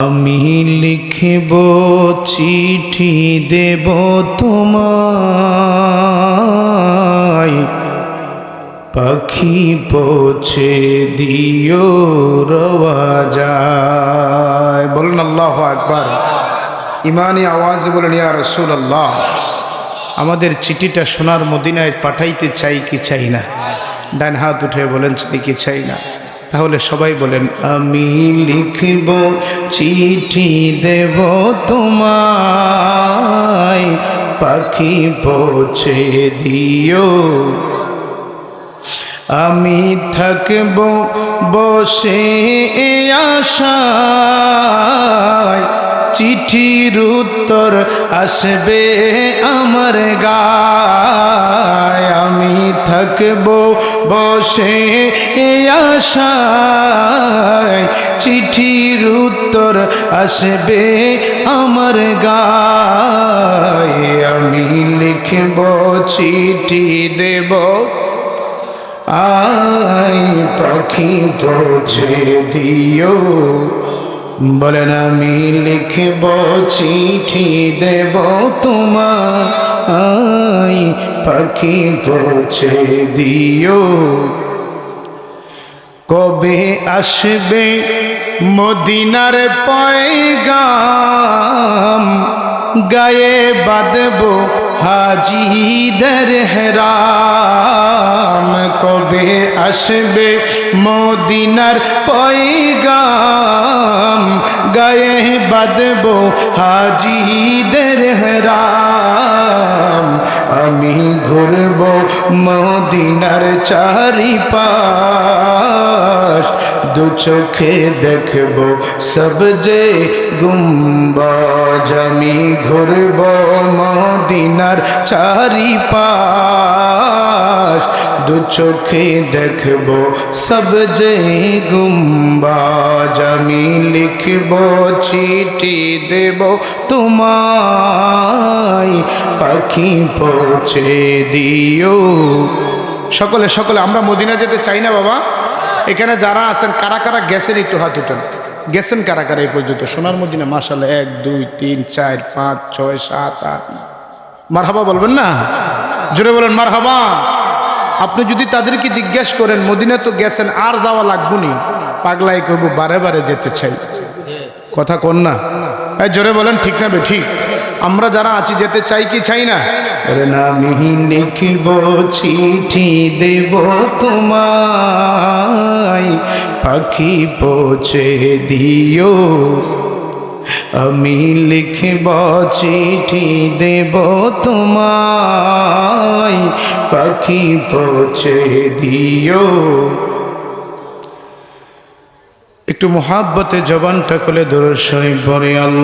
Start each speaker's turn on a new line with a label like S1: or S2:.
S1: আমি লিখব চিঠি দেব তোমায়, পাখি পৌঁছে দিও রওয়াজায়। বলুন আল্লাহু আকবার। ইমানি আওয়াজে বলেন ইয়া রাসূলুল্লাহ। আমাদের চিঠিটা সোনার মদিনায় পাঠাইতে চাই কি চাই না? ডান হাত উঠে বলেন চাই কি চাই না? তাহলে সবাই বলেন আমি লিখব চিঠি দেব তোমায়, পাখি পৌঁছে দিও। আমি থাকব বসে আশায়, চিঠির উত্তর আসবে আমার গায়। আমি থাকব বসে আশায়, চিঠির উত্তর আসবে আমার গায়। আমি লিখব চিঠি দেব আয়, পাখি পৌঁছে দিও। বলেন আমি লিখব চিঠি দেব তোমায়, পাখি পৌঁছে দিও। কবে আসবে মদিনার পয়গাম, গায়ে বাঁধব হাজিদের হেরাম। কবে আসবে মদিনার পয়গাম, গায়ে বাঁধব হাজিদের হেরাম। আমি ঘুরব মদিনার চারিপাশ, দু চোখে দেখব সব যে গুম্বাজ। আমি ঘুরব মদিনার চারিপাশ, দু চোখে দেখব সব যে গুম্বাজ। আমি লিখব চিঠি দেব তোমায়, পাখি পৌঁছে দিও। সকলে সকলে আমরা মদিনা যেতে চাই না বাবা? এখানে যারা আছেন কারা কারা গেছেন একটু হাত উঠান। গেছেন কারা কারা এই পর্যন্ত সোনার মদিনা? মাশাআল্লাহ, 1 2 3 4 5 6 7 8। মারহাবা বলবেন না? জোরে বলেন মারহাবা। আপনি যদি তাদেরকে জিজ্ঞেস করেন মদিনা তো গেছেন, আর যাওয়া লাগবে নি, পাগলাই কইব বারে বারে যেতে চাই। কথা কোন না? এই জোরে বলেন ঠিক না বে ঠিক? আমরা যারা আছি যেতে চাই কি চাই না? বলেন আমি লিখব চিঠি দেব তোমায়, পাখি পৌঁছে দিও। আমি লিখব চিঠি দেব তোমায়, পাখি পৌঁছে দিও। একটু মোহাব্বতে জবানটা খুলে দরুদ শরীফ পড়ে আল্লাহ।